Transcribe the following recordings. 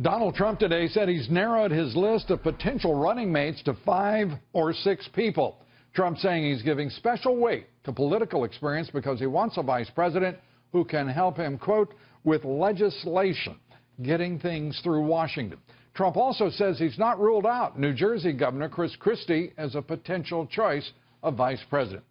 Donald Trump today said he's narrowed his list of potential running mates to 5 or 6 people. Trump saying he's giving special weight to political experience because he wants a vice president who can help him, quote, with legislation, getting things through Washington. Trump also says he's not ruled out New Jersey Governor Chris Christie as a potential choice of vice president.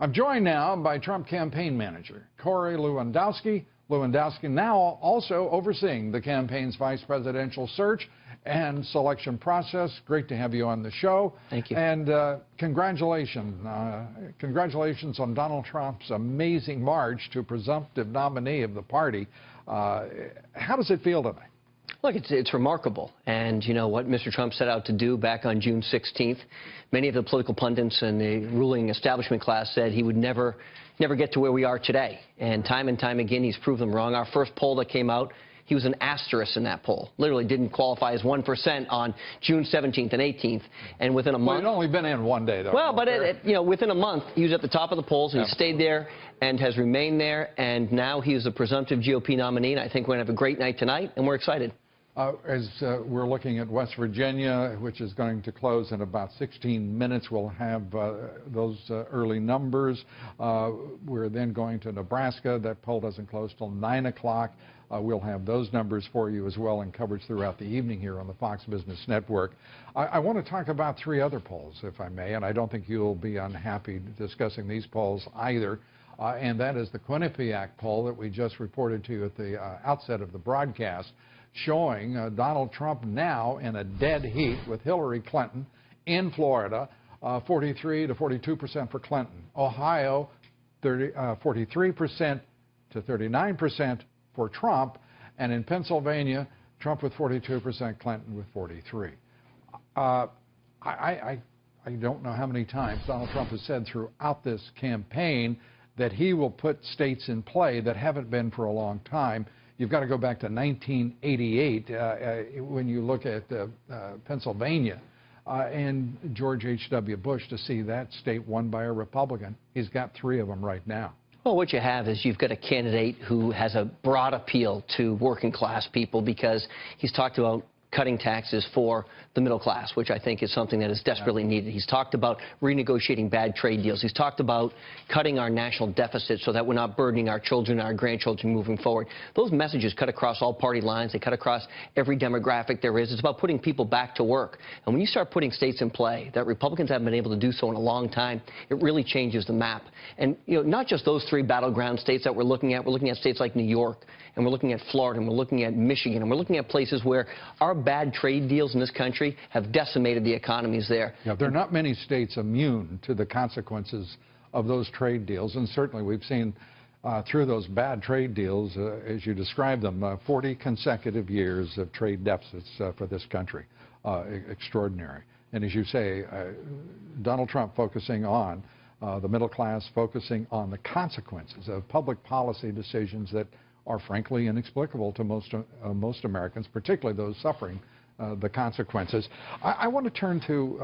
I'm joined now by Trump campaign manager Corey Lewandowski. Lewandowski now also overseeing the campaign's vice presidential search and selection process. Great to have you on the show. Thank you. And congratulations on Donald Trump's amazing march to presumptive nominee of the party. How does it feel today? Look, it's remarkable. And you know what Mr. Trump set out to do back on June 16th? Many of the political pundits and the ruling establishment class said he would never get to where we are today. And time again, he's proved them wrong. Our first poll that came out, he was an asterisk in that poll. Literally didn't qualify as 1% on June 17th and 18th. And within a month... Well, he'd only been in one day, though. Well, but within a month, he was at the top of the polls, and he stayed there and has remained there. And now he is a presumptive GOP nominee, and I think we're going to have a great night tonight, and we're excited. As we're looking at West Virginia, which is going to close in about 16 minutes, we'll have those early numbers. We're then going to Nebraska. That poll doesn't close till 9 o'clock. We'll have those numbers for you as well in coverage throughout the evening here on the Fox Business Network. I want to talk about 3 other polls, if I may, and I don't think you'll be unhappy discussing these polls either. And that is the Quinnipiac poll that we just reported to you at the outset of the broadcast, showing Donald Trump now in a dead heat with Hillary Clinton in Florida, 43 to 42% for Clinton. Ohio, 43% to 39% for Trump. And in Pennsylvania, Trump with 42%, Clinton with 43%. I don't know how many times Donald Trump has said throughout this campaign that he will put states in play that haven't been for a long time. You've got to go back to 1988 when you look at Pennsylvania and George H.W. Bush to see that state won by a Republican. He's got 3 of them right now. Well, what you have is you've got a candidate who has a broad appeal to working class people because he's talked about cutting taxes for the middle class, which I think is something that is desperately needed. He's talked about renegotiating bad trade deals. He's talked about cutting our national deficit so that we're not burdening our children and our grandchildren moving forward. Those messages cut across all party lines. They cut across every demographic there is. It's about putting people back to work. And when you start putting states in play that Republicans haven't been able to do so in a long time, it really changes the map. And not just those 3 battleground states that we're looking at states like New York, and we're looking at Florida, and we're looking at Michigan, and we're looking at places where our bad trade deals in this country have decimated the economies there. Yeah, there are not many states immune to the consequences of those trade deals, and certainly we've seen through those bad trade deals, as you described them, 40 consecutive years of trade deficits for this country. Extraordinary. And as you say, Donald Trump focusing on the middle class, focusing on the consequences of public policy decisions that are frankly inexplicable to most Americans, particularly those suffering the consequences. I want to turn to,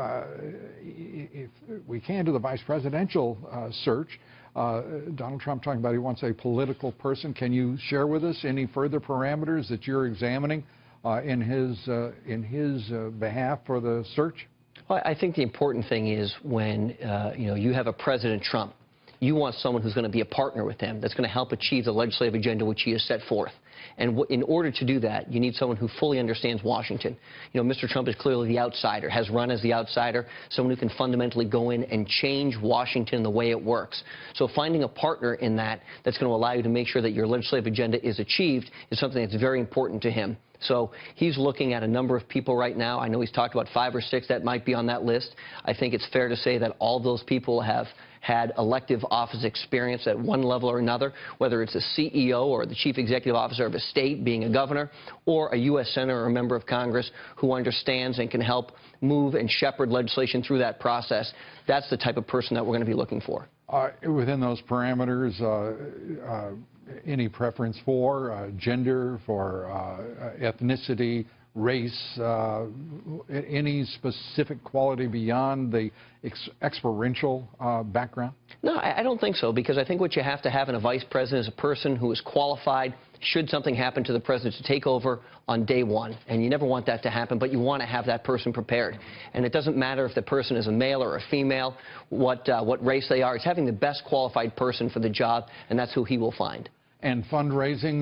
if we can, to the vice presidential search. Donald Trump talking about he wants a political person. Can you share with us any further parameters that you're examining in his behalf for the search? Well, I think the important thing is when you have a President Trump, you want someone who's going to be a partner with him, that's going to help achieve the legislative agenda which he has set forth. And in order to do that, you need someone who fully understands Washington. Mr. Trump is clearly the outsider, has run as the outsider, someone who can fundamentally go in and change Washington the way it works. So finding a partner in that's going to allow you to make sure that your legislative agenda is achieved is something that's very important to him. So he's looking at a number of people right now. I know he's talked about 5 or 6 that might be on that list. I think it's fair to say that all those people have had elective office experience at one level or another, whether it's a CEO or the chief executive officer of a state, being a governor, or a U.S. senator or a member of Congress who understands and can help move and shepherd legislation through that process. That's the type of person that we're going to be looking for. Within those parameters, any preference for gender, for ethnicity, race, any specific quality beyond the experiential background? No, I don't think so, because I think what you have to have in a vice president is a person who is qualified, should something happen to the president, to take over on day one. And you never want that to happen, but you want to have that person prepared. And it doesn't matter if the person is a male or a female, what race they are. It's having the best qualified person for the job, and that's who he will find. And fundraising,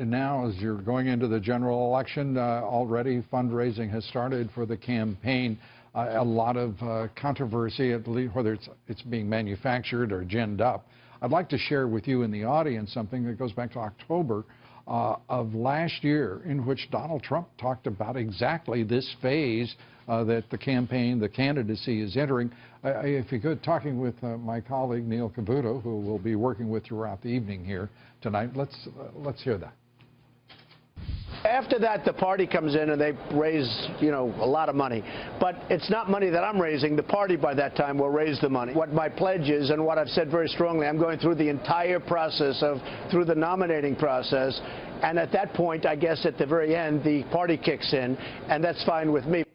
now as you're going into the general election, already fundraising has started for the campaign. A lot of controversy, whether it's being manufactured or ginned up. I'd like to share with you in the audience something that goes back to October of last year, in which Donald Trump talked about exactly this phase that the campaign, the candidacy is entering. If you could, talking with my colleague Neil Cavuto, who we'll be working with throughout the evening here tonight. Let's hear that. After that, the party comes in and they raise, a lot of money. But it's not money that I'm raising. The party by that time will raise the money. What my pledge is, and what I've said very strongly, I'm going through the entire process through the nominating process. And at that point, I guess at the very end, the party kicks in, and that's fine with me.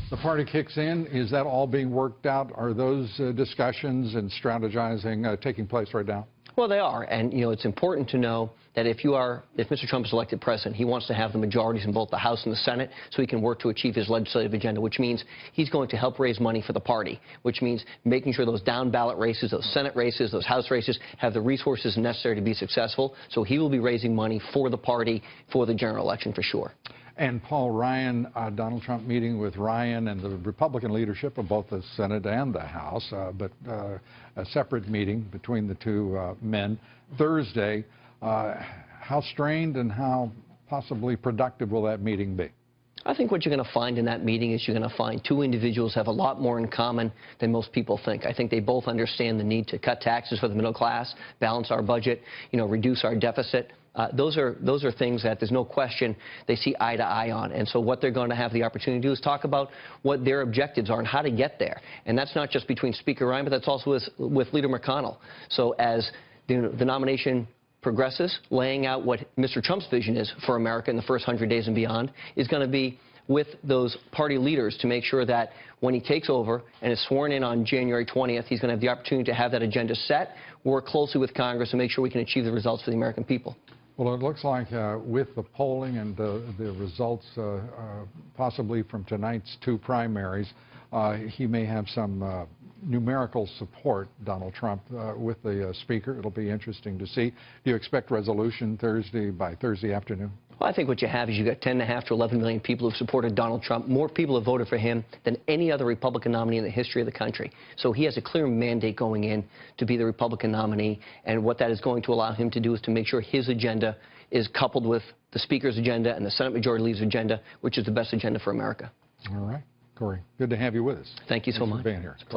The party kicks in. Is that all being worked out? Are those discussions and strategizing taking place right now? Well, they are, and it's important to know that if Mr. Trump is elected president, he wants to have the majorities in both the House and the Senate so he can work to achieve his legislative agenda, which means he's going to help raise money for the party, which means making sure those down ballot races, those Senate races, those House races have the resources necessary to be successful. So he will be raising money for the party for the general election for sure. And Paul Ryan, Donald Trump meeting with Ryan and the Republican leadership of both the Senate and the House, but a separate meeting between the two men Thursday. How strained and how possibly productive will that meeting be? I think what you're going to find in that meeting is you're going to find two individuals have a lot more in common than most people think. I think they both understand the need to cut taxes for the middle class, balance our budget, reduce our deficit. Those are things that there's no question they see eye to eye on. And so what they're going to have the opportunity to do is talk about what their objectives are and how to get there. And that's not just between Speaker Ryan, but that's also with Leader McConnell. So as the nomination progresses, laying out what Mr. Trump's vision is for America in the first 100 days and beyond is going to be with those party leaders to make sure that when he takes over and is sworn in on January 20th, he's going to have the opportunity to have that agenda set, work closely with Congress, and make sure we can achieve the results for the American people. Well, it looks like with the polling and the results possibly from tonight's two primaries, he may have some numerical support, Donald Trump, with the Speaker. It'll be interesting to see. Do you expect resolution by Thursday afternoon? Well, I think what you have is you've got 10.5 to 11 million people who've supported Donald Trump. More people have voted for him than any other Republican nominee in the history of the country. So he has a clear mandate going in to be the Republican nominee. And what that is going to allow him to do is to make sure his agenda is coupled with the Speaker's agenda and the Senate Majority Leader's agenda, which is the best agenda for America. All right. Corey, good to have you with us. Thank you so much. Thanks for being here. It's a pleasure.